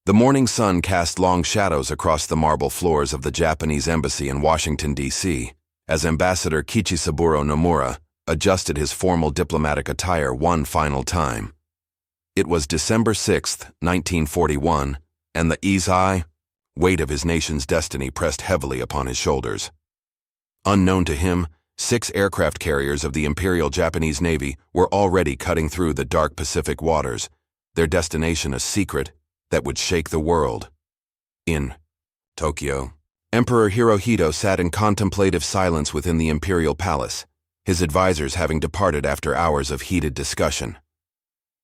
The morning sun cast long shadows across the marble floors of the Japanese embassy in Washington, D.C., as Ambassador Kichisaburo Nomura adjusted his formal diplomatic attire one final time. It was December 6, 1941, and the weight of his nation's destiny pressed heavily upon his shoulders. Unknown to him, 6 aircraft carriers of the Imperial Japanese Navy were already cutting through the dark Pacific waters, their destination a secret that would shake the world. In Tokyo, Emperor Hirohito sat in contemplative silence within the imperial palace, his advisors having departed after hours of heated discussion.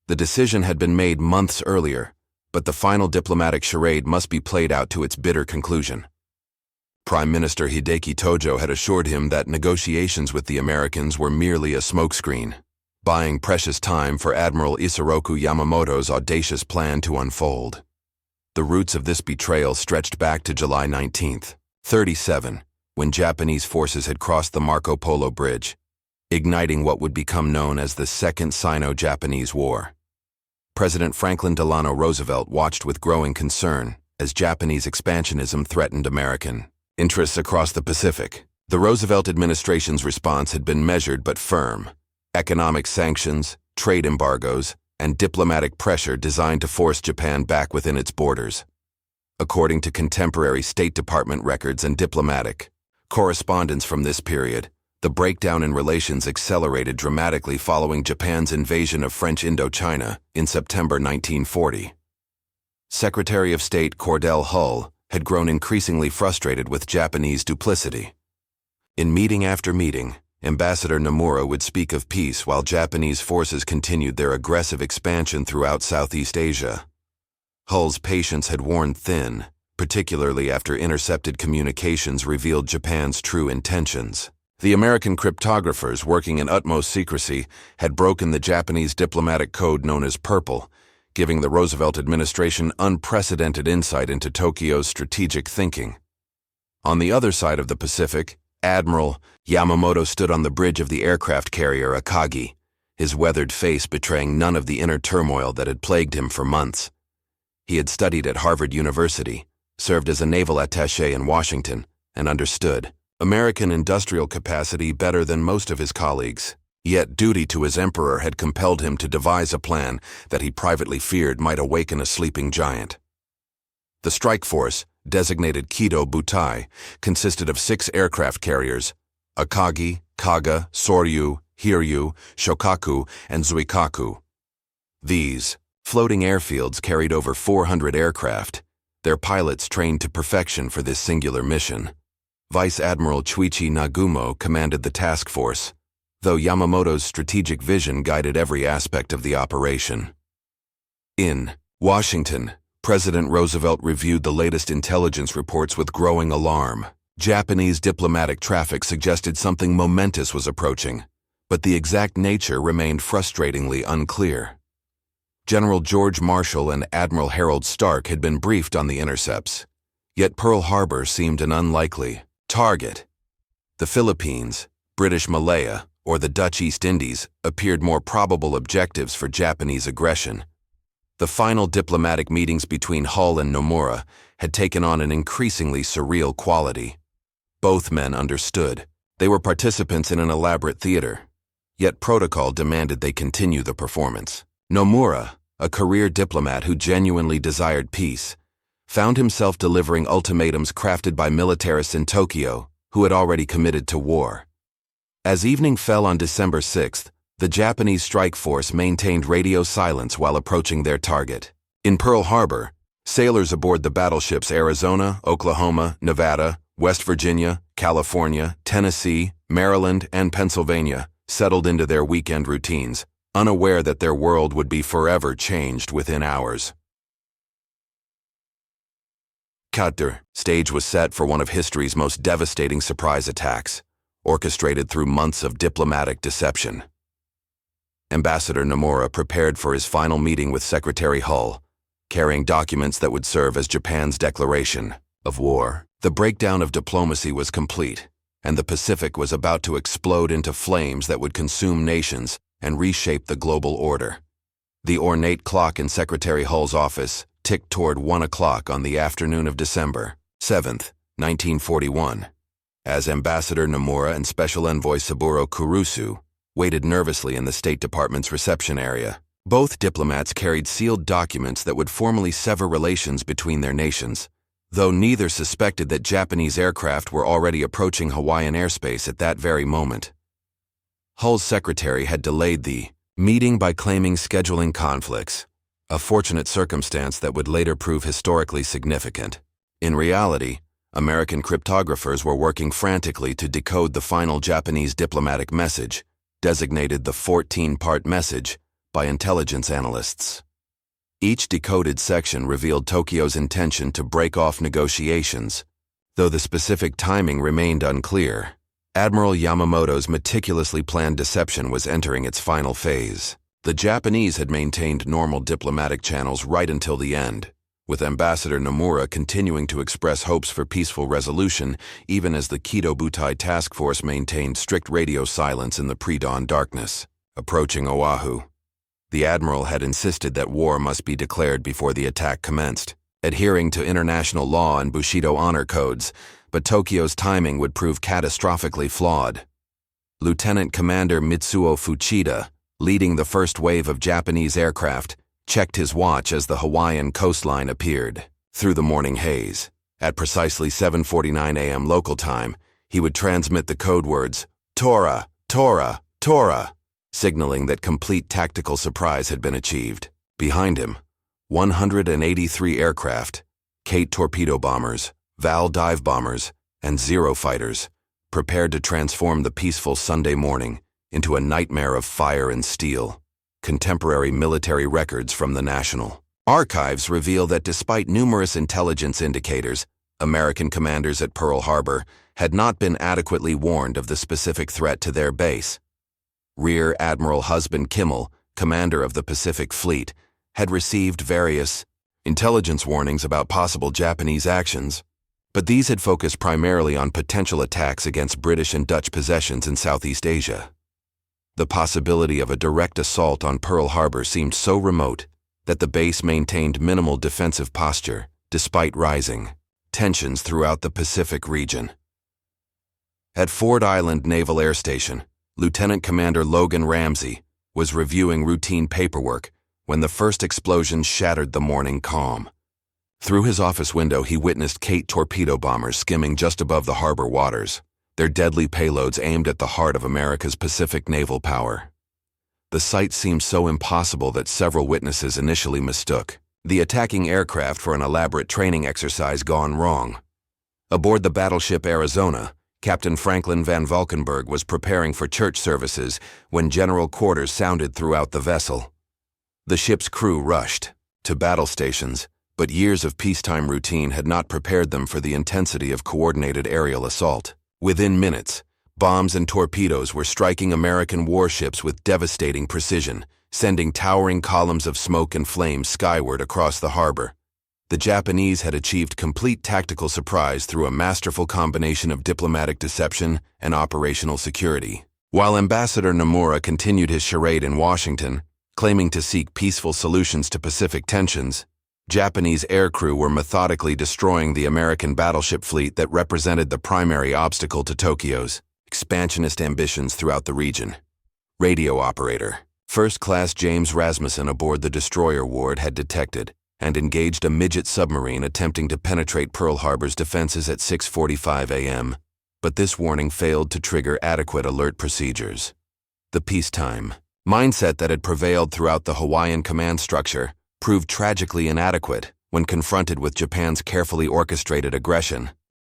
The decision had been made months earlier, but the final diplomatic charade must be played out to its bitter conclusion. Prime Minister Hideki Tojo had assured him that negotiations with the Americans were merely a smokescreen, buying precious time for Admiral Isoroku Yamamoto's audacious plan to unfold. The roots of this betrayal stretched back to July 19, 1937, when Japanese forces had crossed the Marco Polo Bridge, igniting what would become known as the Second Sino-Japanese War. President Franklin Delano Roosevelt watched with growing concern as Japanese expansionism threatened American interests across the Pacific. The Roosevelt administration's response had been measured but firm: economic sanctions, trade embargoes, and diplomatic pressure designed to force Japan back within its borders. According to contemporary State Department records and diplomatic correspondence from this period, the breakdown in relations accelerated dramatically following Japan's invasion of French Indochina in September 1940. Secretary of State Cordell Hull had grown increasingly frustrated with Japanese duplicity. In meeting after meeting, Ambassador Nomura would speak of peace while Japanese forces continued their aggressive expansion throughout Southeast Asia. Hull's patience had worn thin, particularly after intercepted communications revealed Japan's true intentions. The American cryptographers, working in utmost secrecy, had broken the Japanese diplomatic code known as Purple, giving the Roosevelt administration unprecedented insight into Tokyo's strategic thinking. On the other side of the Pacific, Admiral Yamamoto stood on the bridge of the aircraft carrier Akagi, his weathered face betraying none of the inner turmoil that had plagued him for months. He had studied at Harvard University, served as a naval attaché in Washington, and understood American industrial capacity better than most of his colleagues. Yet duty to his emperor had compelled him to devise a plan that he privately feared might awaken a sleeping giant. The strike force, designated Kido Butai, consisted of 6 aircraft carriers: Akagi, Kaga, Soryu, Hiryu, Shokaku, and Zuikaku. These floating airfields carried over 400 aircraft, their pilots trained to perfection for this singular mission. Vice Admiral Chuichi Nagumo commanded the task force, though Yamamoto's strategic vision guided every aspect of the operation. In Washington, President Roosevelt reviewed the latest intelligence reports with growing alarm. Japanese diplomatic traffic suggested something momentous was approaching, but the exact nature remained frustratingly unclear. General George Marshall and Admiral Harold Stark had been briefed on the intercepts, yet Pearl Harbor seemed an unlikely target. The Philippines, British Malaya, or the Dutch East Indies appeared more probable objectives for Japanese aggression. The final diplomatic meetings between Hull and Nomura had taken on an increasingly surreal quality. Both men understood they were participants in an elaborate theater, yet protocol demanded they continue the performance. Nomura, a career diplomat who genuinely desired peace, found himself delivering ultimatums crafted by militarists in Tokyo who had already committed to war. As evening fell on December 6th, the Japanese strike force maintained radio silence while approaching their target. In Pearl Harbor, sailors aboard the battleships Arizona, Oklahoma, Nevada, West Virginia, California, Tennessee, Maryland, and Pennsylvania settled into their weekend routines, unaware that their world would be forever changed within hours. The stage was set for one of history's most devastating surprise attacks, orchestrated through months of diplomatic deception. Ambassador Nomura prepared for his final meeting with Secretary Hull, carrying documents that would serve as Japan's declaration of war. The breakdown of diplomacy was complete, and the Pacific was about to explode into flames that would consume nations and reshape the global order. The ornate clock in Secretary Hull's office ticked toward 1 o'clock on the afternoon of December 7th, 1941, as Ambassador Nomura and Special Envoy Saburo Kurusu waited nervously in the State Department's reception area. Both diplomats carried sealed documents that would formally sever relations between their nations, though neither suspected that Japanese aircraft were already approaching Hawaiian airspace at that very moment. Hull's secretary had delayed the meeting by claiming scheduling conflicts, a fortunate circumstance that would later prove historically significant. In reality, American cryptographers were working frantically to decode the final Japanese diplomatic message, designated the 14-part message, by intelligence analysts. Each decoded section revealed Tokyo's intention to break off negotiations, though the specific timing remained unclear. Admiral Yamamoto's meticulously planned deception was entering its final phase. The Japanese had maintained normal diplomatic channels right until the end, with Ambassador Nomura continuing to express hopes for peaceful resolution even as the Kido Butai task force maintained strict radio silence in the pre-dawn darkness. Approaching Oahu, the admiral had insisted that war must be declared before the attack commenced, adhering to international law and Bushido honor codes, but Tokyo's timing would prove catastrophically flawed. Lieutenant Commander Mitsuo Fuchida, leading the first wave of Japanese aircraft, checked his watch as the Hawaiian coastline appeared. Through the morning haze, at precisely 7:49 a.m. local time, he would transmit the code words, "Tora, Tora, Tora," signaling that complete tactical surprise had been achieved. Behind him, 183 aircraft, Kate torpedo bombers, Val dive bombers, and Zero fighters, prepared to transform the peaceful Sunday morning into a nightmare of fire and steel. Contemporary military records from the National Archives reveal that despite numerous intelligence indicators, American commanders at Pearl Harbor had not been adequately warned of the specific threat to their base. Rear Admiral Husband Kimmel, commander of the Pacific Fleet, had received various intelligence warnings about possible Japanese actions, but these had focused primarily on potential attacks against British and Dutch possessions in Southeast Asia. The possibility of a direct assault on Pearl Harbor seemed so remote that the base maintained minimal defensive posture despite rising tensions throughout the Pacific region. At Ford Island Naval Air Station, Lieutenant Commander Logan Ramsey was reviewing routine paperwork when the first explosion shattered the morning calm. Through his office window, he witnessed Kate torpedo bombers skimming just above the harbor waters, their deadly payloads aimed at the heart of America's Pacific naval power. The sight seemed so impossible that several witnesses initially mistook the attacking aircraft for an elaborate training exercise gone wrong. Aboard the battleship Arizona, Captain Franklin Van Valkenburg was preparing for church services when general quarters sounded throughout the vessel. The ship's crew rushed to battle stations, but years of peacetime routine had not prepared them for the intensity of coordinated aerial assault. Within minutes, bombs and torpedoes were striking American warships with devastating precision, sending towering columns of smoke and flames skyward across the harbor. The Japanese had achieved complete tactical surprise through a masterful combination of diplomatic deception and operational security. While Ambassador Nomura continued his charade in Washington, claiming to seek peaceful solutions to Pacific tensions, Japanese aircrew were methodically destroying the American battleship fleet that represented the primary obstacle to Tokyo's expansionist ambitions throughout the region. Radio operator. First Class James Rasmussen aboard the destroyer Ward had detected and engaged a midget submarine attempting to penetrate Pearl Harbor's defenses at 6:45 a.m., but this warning failed to trigger adequate alert procedures. The peacetime mindset that had prevailed throughout the Hawaiian command structure proved tragically inadequate when confronted with Japan's carefully orchestrated aggression.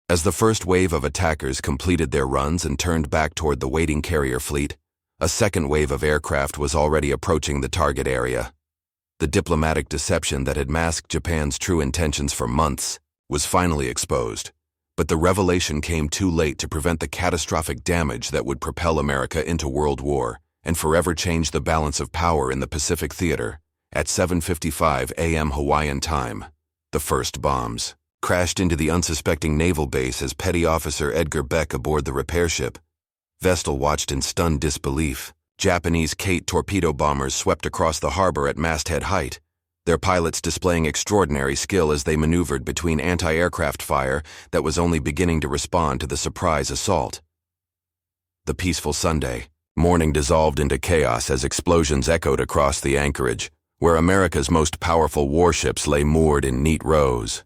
As the first wave of attackers completed their runs and turned back toward the waiting carrier fleet, a second wave of aircraft was already approaching the target area. The diplomatic deception that had masked Japan's true intentions for months was finally exposed, but the revelation came too late to prevent the catastrophic damage that would propel America into World War and forever change the balance of power in the Pacific theater. At 7:55 a.m. Hawaiian time, the first bombs crashed into the unsuspecting naval base as Petty Officer Edgar Beck aboard the repair ship. Vestal watched in stunned disbelief. Japanese Kate torpedo bombers swept across the harbor at masthead height, their pilots displaying extraordinary skill as they maneuvered between anti-aircraft fire that was only beginning to respond to the surprise assault. The peaceful Sunday morning dissolved into chaos as explosions echoed across the anchorage, where America's most powerful warships lay moored in neat rows.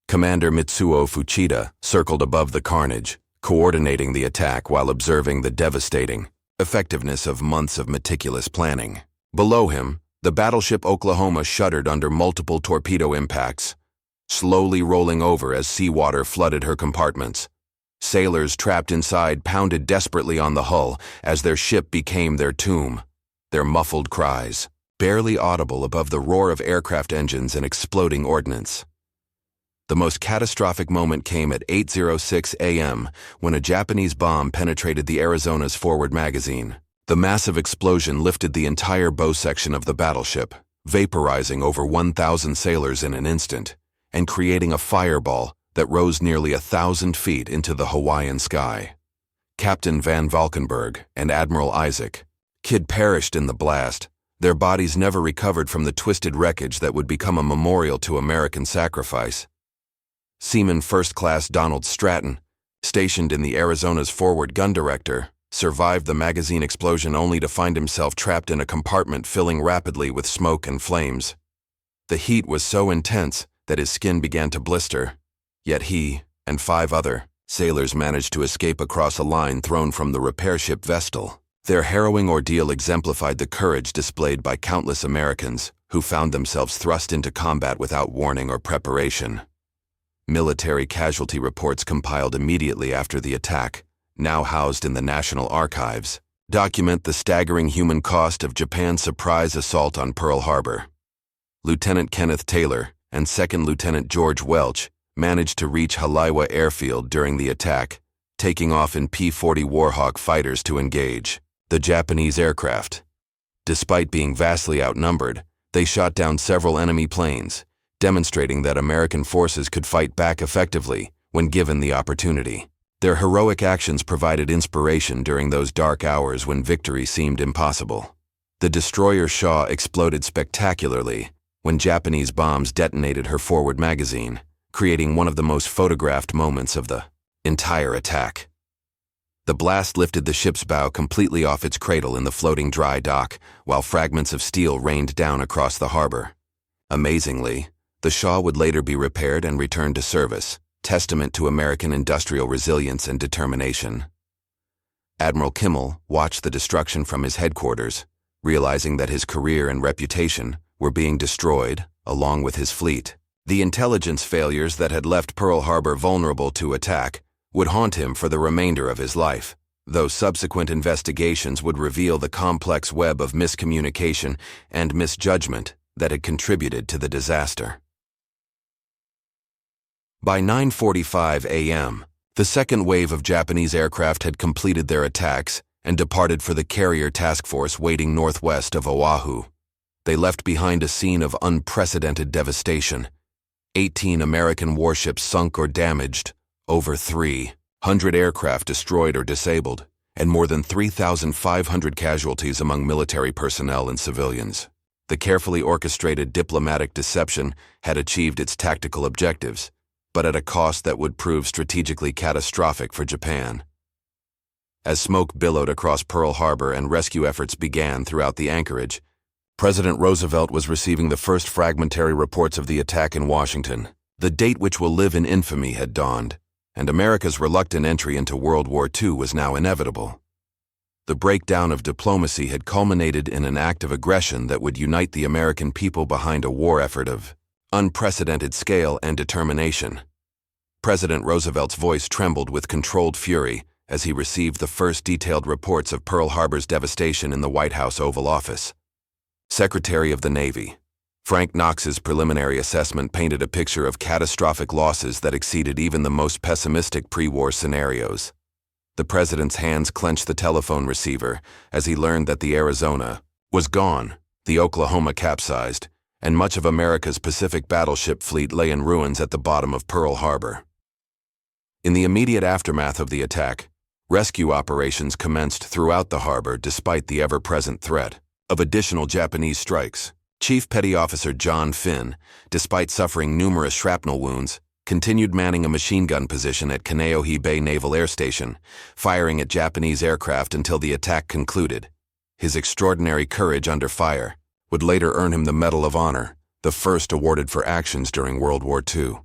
Commander Mitsuo Fuchida circled above the carnage, coordinating the attack while observing the devastating effectiveness of months of meticulous planning. Below him, the battleship Oklahoma shuddered under multiple torpedo impacts, slowly rolling over as seawater flooded her compartments. Sailors trapped inside pounded desperately on the hull as their ship became their tomb, their muffled cries barely audible above the roar of aircraft engines and exploding ordnance. The most catastrophic moment came at 8:06 a.m. when a Japanese bomb penetrated the Arizona's forward magazine. The massive explosion lifted the entire bow section of the battleship, vaporizing over 1,000 sailors in an instant, and creating a fireball that rose nearly 1,000 feet into the Hawaiian sky. Captain Van Valkenburg and Admiral Isaac Kidd perished in the blast, their bodies never recovered from the twisted wreckage that would become a memorial to American sacrifice. Seaman First Class Donald Stratton, stationed in the Arizona's forward gun director, survived the magazine explosion only to find himself trapped in a compartment filling rapidly with smoke and flames. The heat was so intense that his skin began to blister, yet he and 5 other sailors managed to escape across a line thrown from the repair ship Vestal. Their harrowing ordeal exemplified the courage displayed by countless Americans who found themselves thrust into combat without warning or preparation. Military casualty reports compiled immediately after the attack, now housed in the National Archives, document the staggering human cost of Japan's surprise assault on Pearl Harbor. Lieutenant Kenneth Taylor and Second Lieutenant George Welch managed to reach Halaiwa Airfield during the attack, taking off in P-40 Warhawk fighters to engage the Japanese aircraft. Despite being vastly outnumbered, they shot down several enemy planes, demonstrating that American forces could fight back effectively when given the opportunity. Their heroic actions provided inspiration during those dark hours when victory seemed impossible. The destroyer Shaw exploded spectacularly when Japanese bombs detonated her forward magazine, creating one of the most photographed moments of the entire attack. The blast lifted the ship's bow completely off its cradle in the floating dry dock, while fragments of steel rained down across the harbor. Amazingly, the Shaw would later be repaired and returned to service, testament to American industrial resilience and determination. Admiral Kimmel watched the destruction from his headquarters, realizing that his career and reputation were being destroyed, along with his fleet. The intelligence failures that had left Pearl Harbor vulnerable to attack would haunt him for the remainder of his life, though subsequent investigations would reveal the complex web of miscommunication and misjudgment that had contributed to the disaster. By 9:45 a.m., the second wave of Japanese aircraft had completed their attacks and departed for the carrier task force waiting northwest of Oahu. They left behind a scene of unprecedented devastation. 18 American warships sunk or damaged, over 300 aircraft destroyed or disabled, and more than 3,500 casualties among military personnel and civilians. The carefully orchestrated diplomatic deception had achieved its tactical objectives, but at a cost that would prove strategically catastrophic for Japan. As smoke billowed across Pearl Harbor and rescue efforts began throughout the anchorage, President Roosevelt was receiving the first fragmentary reports of the attack in Washington. The date which will live in infamy had dawned, and America's reluctant entry into World War II was now inevitable. The breakdown of diplomacy had culminated in an act of aggression that would unite the American people behind a war effort of unprecedented scale and determination. President Roosevelt's voice trembled with controlled fury as he received the first detailed reports of Pearl Harbor's devastation in the White House Oval Office. Secretary of the Navy Frank Knox's preliminary assessment painted a picture of catastrophic losses that exceeded even the most pessimistic pre-war scenarios. The president's hands clenched the telephone receiver as he learned that the Arizona was gone, the Oklahoma capsized, and much of America's Pacific battleship fleet lay in ruins at the bottom of Pearl Harbor. In the immediate aftermath of the attack, rescue operations commenced throughout the harbor despite the ever-present threat of additional Japanese strikes. Chief Petty Officer John Finn, despite suffering numerous shrapnel wounds, continued manning a machine gun position at Kaneohe Bay Naval Air Station, firing at Japanese aircraft until the attack concluded. His extraordinary courage under fire would later earn him the Medal of Honor, the first awarded for actions during World War II.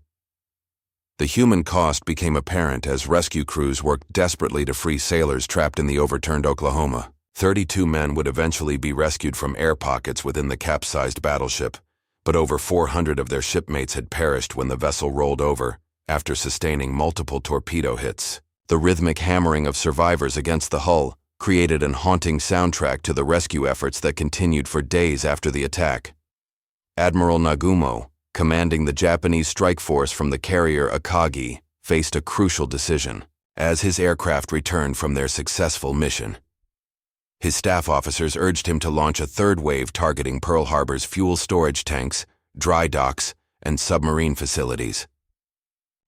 The human cost became apparent as rescue crews worked desperately to free sailors trapped in the overturned Oklahoma. 32 men would eventually be rescued from air pockets within the capsized battleship, but over 400 of their shipmates had perished when the vessel rolled over after sustaining multiple torpedo hits. The rhythmic hammering of survivors against the hull created an haunting soundtrack to the rescue efforts that continued for days after the attack. Admiral Nagumo, commanding the Japanese strike force from the carrier Akagi, faced a crucial decision as his aircraft returned from their successful mission. His staff officers urged him to launch a third wave targeting Pearl Harbor's fuel storage tanks, dry docks, and submarine facilities.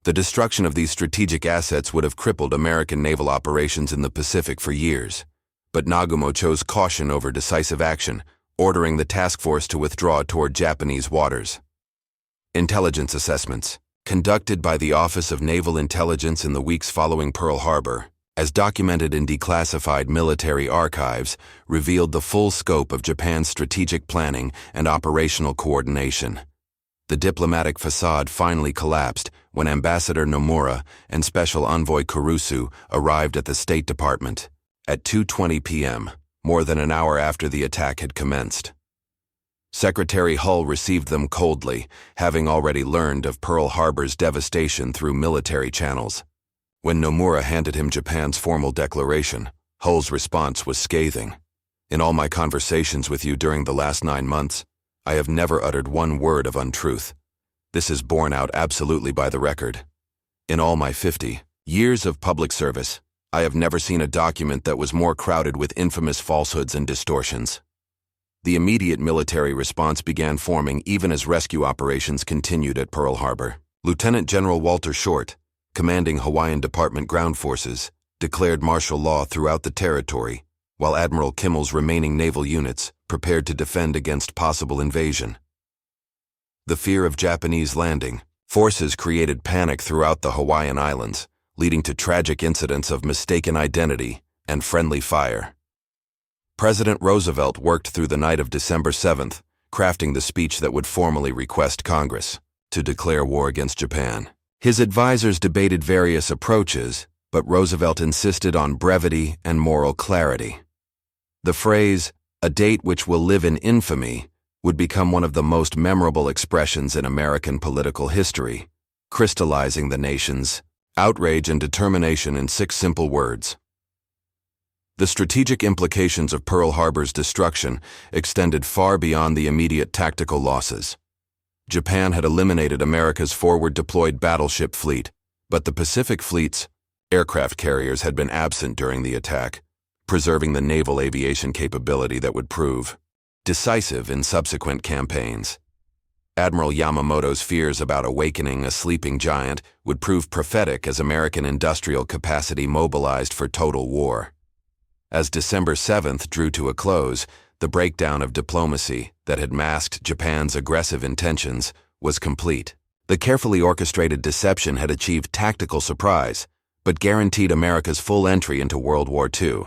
The destruction of these strategic assets would have crippled American naval operations in the Pacific for years, but Nagumo chose caution over decisive action, ordering the task force to withdraw toward Japanese waters. Intelligence assessments, conducted by the Office of Naval Intelligence in the weeks following Pearl Harbor, as documented in declassified military archives, revealed the full scope of Japan's strategic planning and operational coordination. The diplomatic facade finally collapsed when Ambassador Nomura and Special Envoy Kurusu arrived at the State Department at 2:20 p.m., more than an hour after the attack had commenced. Secretary Hull received them coldly, having already learned of Pearl Harbor's devastation through military channels. When Nomura handed him Japan's formal declaration, Hull's response was scathing. "In all my conversations with you during the last 9 months, I have never uttered one word of untruth. This is borne out absolutely by the record. In all my 50 years of public service, I have never seen a document that was more crowded with infamous falsehoods and distortions." The immediate military response began forming even as rescue operations continued at Pearl Harbor. Lieutenant General Walter Short, commanding Hawaiian Department Ground Forces, declared martial law throughout the territory, while Admiral Kimmel's remaining naval units prepared to defend against possible invasion. The fear of Japanese landing forces created panic throughout the Hawaiian Islands, leading to tragic incidents of mistaken identity and friendly fire. President Roosevelt worked through the night of December 7th, crafting the speech that would formally request Congress to declare war against Japan. His advisors debated various approaches, but Roosevelt insisted on brevity and moral clarity. The phrase, "a date which will live in infamy," would become one of the most memorable expressions in American political history, crystallizing the nation's outrage and determination in 6 simple words. The strategic implications of Pearl Harbor's destruction extended far beyond the immediate tactical losses. Japan had eliminated America's forward-deployed battleship fleet, but the Pacific Fleet's aircraft carriers had been absent during the attack, preserving the naval aviation capability that would prove decisive in subsequent campaigns. Admiral Yamamoto's fears about awakening a sleeping giant would prove prophetic as American industrial capacity mobilized for total war. As December 7th drew to a close, the breakdown of diplomacy that had masked Japan's aggressive intentions was complete. The carefully orchestrated deception had achieved tactical surprise, but guaranteed America's full entry into World War II.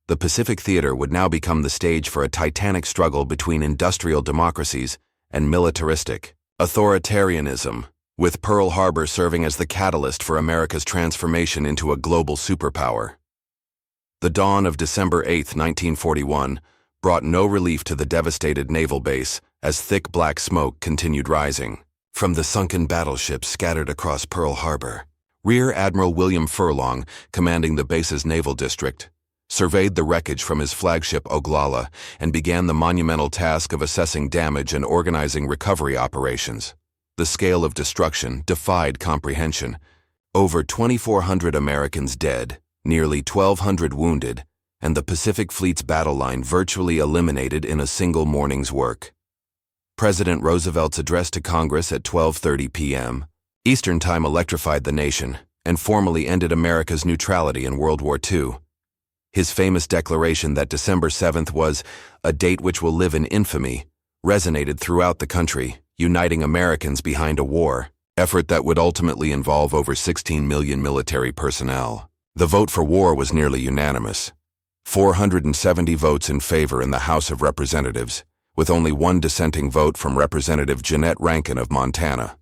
The Pacific Theater would now become the stage for a titanic struggle between industrial democracies and militaristic authoritarianism, with Pearl Harbor serving as the catalyst for America's transformation into a global superpower. The dawn of December 8, 1941, brought no relief to the devastated naval base as thick black smoke continued rising from the sunken battleships scattered across Pearl Harbor. Rear Admiral William Furlong, commanding the base's naval district, surveyed the wreckage from his flagship Oglala and began the monumental task of assessing damage and organizing recovery operations. The scale of destruction defied comprehension. Over 2,400 Americans dead, nearly 1,200 wounded, and the Pacific Fleet's battle line virtually eliminated in a single morning's work. President Roosevelt's address to Congress at 12:30 p.m. Eastern Time electrified the nation and formally ended America's neutrality in World War II. His famous declaration that December 7th was "a date which will live in infamy" resonated throughout the country, uniting Americans behind a war effort that would ultimately involve over 16 million military personnel. The vote for war was nearly unanimous. 470 votes in favor in the House of Representatives, with only one dissenting vote from Representative Jeanette Rankin of Montana.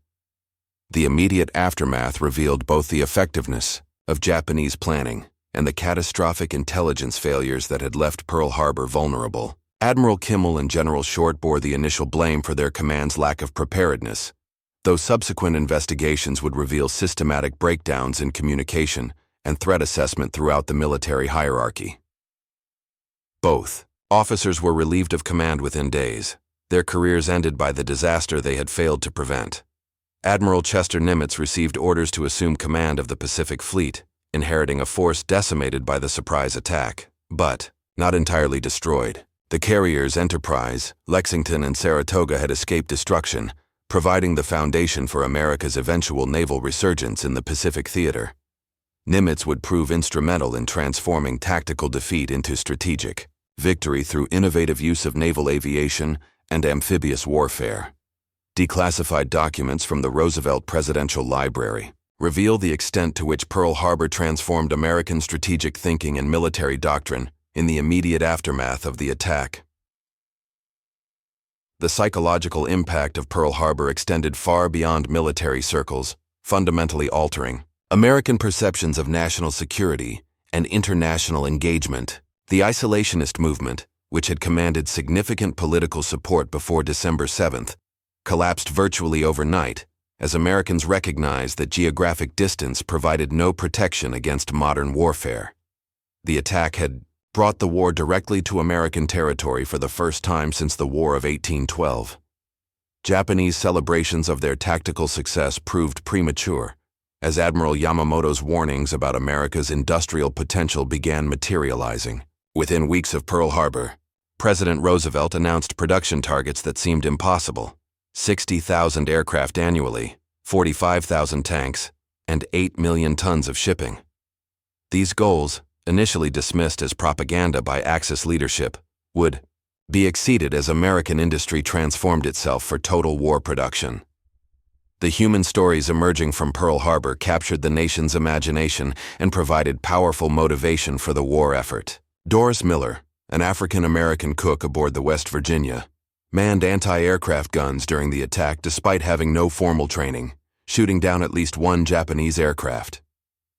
The immediate aftermath revealed both the effectiveness of Japanese planning and the catastrophic intelligence failures that had left Pearl Harbor vulnerable. Admiral Kimmel and General Short bore the initial blame for their command's lack of preparedness, though subsequent investigations would reveal systematic breakdowns in communication and threat assessment throughout the military hierarchy. Both officers were relieved of command within days, their careers ended by the disaster they had failed to prevent. Admiral Chester Nimitz received orders to assume command of the Pacific Fleet, inheriting a force decimated by the surprise attack, but not entirely destroyed. The carriers Enterprise, Lexington, and Saratoga had escaped destruction, providing the foundation for America's eventual naval resurgence in the Pacific theater. Nimitz would prove instrumental in transforming tactical defeat into strategic victory through innovative use of naval aviation and amphibious warfare. Declassified documents from the Roosevelt Presidential Library reveal the extent to which Pearl Harbor transformed American strategic thinking and military doctrine in the immediate aftermath of the attack. The psychological impact of Pearl Harbor extended far beyond military circles, fundamentally altering American perceptions of national security and international engagement. The isolationist movement, which had commanded significant political support before December 7th, collapsed virtually overnight as Americans recognized that geographic distance provided no protection against modern warfare. The attack had brought the war directly to American territory for the first time since the War of 1812. Japanese celebrations of their tactical success proved premature, as Admiral Yamamoto's warnings about America's industrial potential began materializing. Within weeks of Pearl Harbor, President Roosevelt announced production targets that seemed impossible: 60,000 aircraft annually, 45,000 tanks, and 8 million tons of shipping. These goals, initially dismissed as propaganda by Axis leadership, would be exceeded as American industry transformed itself for total war production. The human stories emerging from Pearl Harbor captured the nation's imagination and provided powerful motivation for the war effort. Doris Miller, an African-American cook aboard the West Virginia, manned anti-aircraft guns during the attack despite having no formal training, shooting down at least one Japanese aircraft.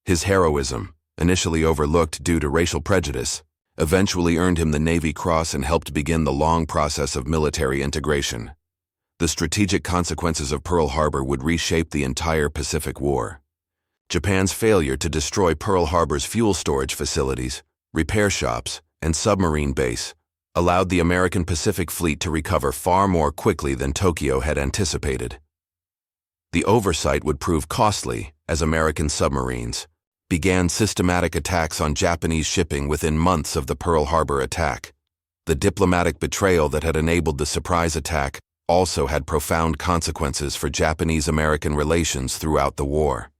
His heroism, initially overlooked due to racial prejudice, eventually earned him the Navy Cross and helped begin the long process of military integration. The strategic consequences of Pearl Harbor would reshape the entire Pacific War. Japan's failure to destroy Pearl Harbor's fuel storage facilities, repair shops, and submarine base allowed the American Pacific Fleet to recover far more quickly than Tokyo had anticipated. The oversight would prove costly as American submarines began systematic attacks on Japanese shipping within months of the Pearl Harbor attack. The diplomatic betrayal that had enabled the surprise attack also had profound consequences for Japanese-American relations throughout the war.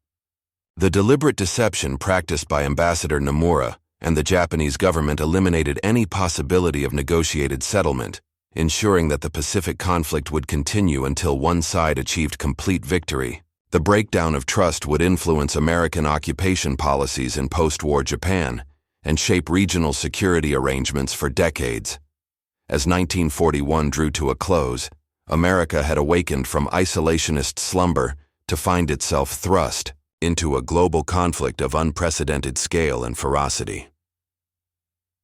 The deliberate deception practiced by Ambassador Nomura and the Japanese government eliminated any possibility of negotiated settlement, ensuring that the Pacific conflict would continue until one side achieved complete victory. The breakdown of trust would influence American occupation policies in post-war Japan and shape regional security arrangements for decades. As 1941 drew to a close, America had awakened from isolationist slumber to find itself thrust into a global conflict of unprecedented scale and ferocity.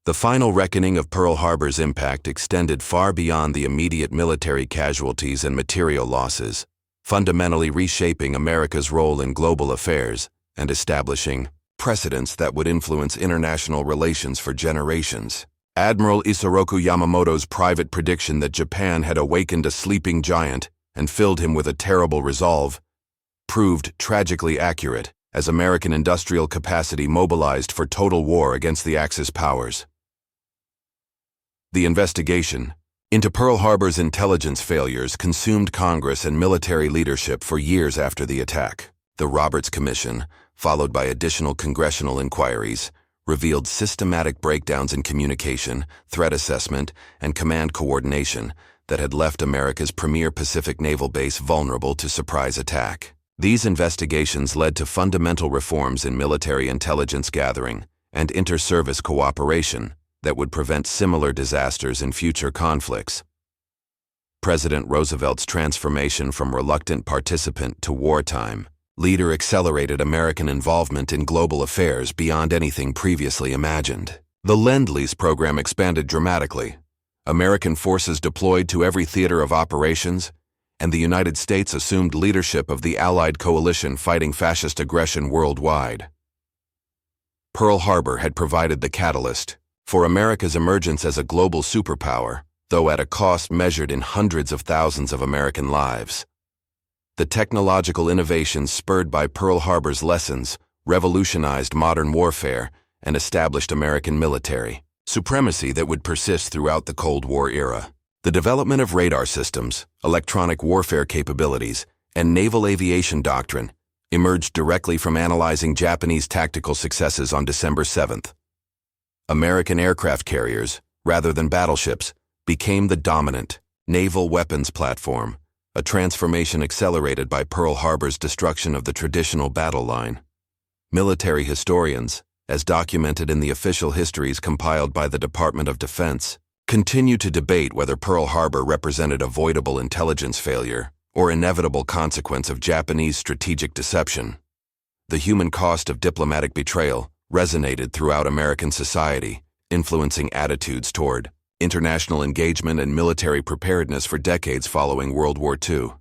The final reckoning of Pearl Harbor's impact extended far beyond the immediate military casualties and material losses, fundamentally reshaping America's role in global affairs and establishing precedents that would influence international relations for generations. Admiral Isoroku Yamamoto's private prediction that Japan had awakened a sleeping giant and filled him with a terrible resolve proved tragically accurate as American industrial capacity mobilized for total war against the Axis powers. The investigation into Pearl Harbor's intelligence failures consumed Congress and military leadership for years after the attack. The Roberts Commission, followed by additional congressional inquiries, revealed systematic breakdowns in communication, threat assessment, and command coordination that had left America's premier Pacific naval base vulnerable to surprise attack. These investigations led to fundamental reforms in military intelligence gathering and inter-service cooperation that would prevent similar disasters in future conflicts. President Roosevelt's transformation from reluctant participant to wartime leader accelerated American involvement in global affairs beyond anything previously imagined. The Lend-Lease program expanded dramatically. American forces deployed to every theater of operations, and the United States assumed leadership of the Allied coalition fighting fascist aggression worldwide. Pearl Harbor had provided the catalyst for America's emergence as a global superpower, though at a cost measured in hundreds of thousands of American lives. The technological innovations spurred by Pearl Harbor's lessons revolutionized modern warfare and established American military supremacy that would persist throughout the Cold War era. The development of radar systems, electronic warfare capabilities, and naval aviation doctrine emerged directly from analyzing Japanese tactical successes on December 7th. American aircraft carriers, rather than battleships, became the dominant naval weapons platform, a transformation accelerated by Pearl Harbor's destruction of the traditional battle line. Military historians, as documented in the official histories compiled by the Department of Defense, continue to debate whether Pearl Harbor represented avoidable intelligence failure or inevitable consequence of Japanese strategic deception. The human cost of diplomatic betrayal resonated throughout American society, influencing attitudes toward international engagement and military preparedness for decades following World War II.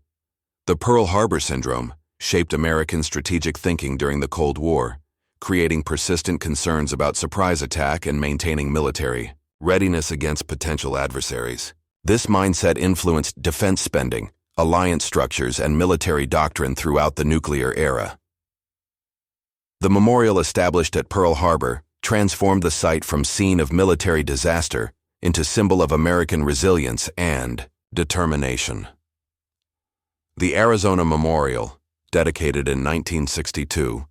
The Pearl Harbor Syndrome shaped American strategic thinking during the Cold War, creating persistent concerns about surprise attack and maintaining military readiness against potential adversaries. This mindset influenced defense spending, alliance structures, and military doctrine throughout the nuclear era. The memorial established at Pearl Harbor transformed the site from scene of military disaster into symbol of American resilience and determination. The Arizona Memorial, dedicated in 1962,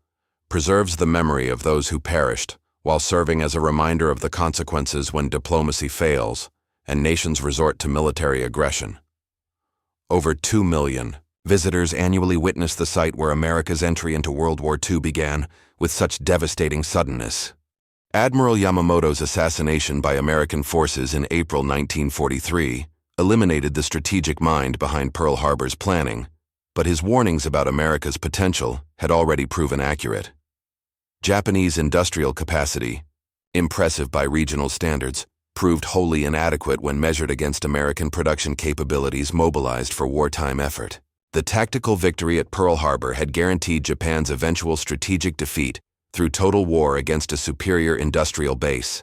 preserves the memory of those who perished while serving as a reminder of the consequences when diplomacy fails and nations resort to military aggression. Over 2 million visitors annually witness the site where America's entry into World War II began with such devastating suddenness. Admiral Yamamoto's assassination by American forces in April 1943 eliminated the strategic mind behind Pearl Harbor's planning, but his warnings about America's potential had already proven accurate. Japanese industrial capacity, impressive by regional standards, proved wholly inadequate when measured against American production capabilities mobilized for wartime effort. The tactical victory at Pearl Harbor had guaranteed Japan's eventual strategic defeat through total war against a superior industrial base.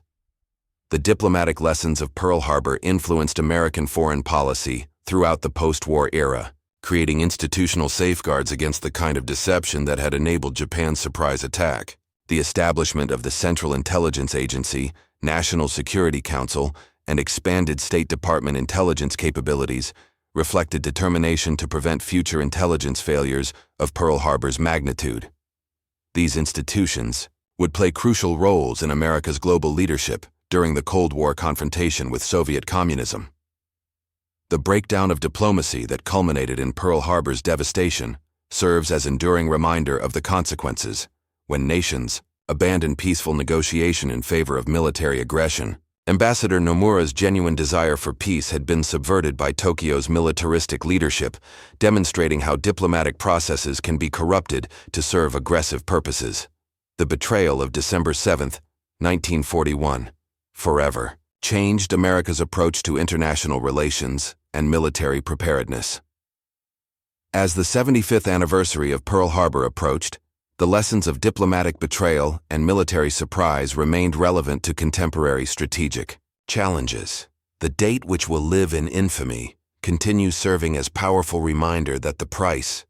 The diplomatic lessons of Pearl Harbor influenced American foreign policy throughout the post-war era, creating institutional safeguards against the kind of deception that had enabled Japan's surprise attack. The establishment of the Central Intelligence Agency, National Security Council, and expanded State Department intelligence capabilities reflected determination to prevent future intelligence failures of Pearl Harbor's magnitude. These institutions would play crucial roles in America's global leadership during the Cold War confrontation with Soviet communism. The breakdown of diplomacy that culminated in Pearl Harbor's devastation serves as enduring reminder of the consequences when nations abandon peaceful negotiation in favor of military aggression. Ambassador Nomura's genuine desire for peace had been subverted by Tokyo's militaristic leadership, demonstrating how diplomatic processes can be corrupted to serve aggressive purposes. The betrayal of December 7, 1941, forever changed America's approach to international relations and military preparedness. As the 75th anniversary of Pearl Harbor approached, the lessons of diplomatic betrayal and military surprise remained relevant to contemporary strategic challenges. The date, which will live in infamy, continues serving as powerful reminder that the price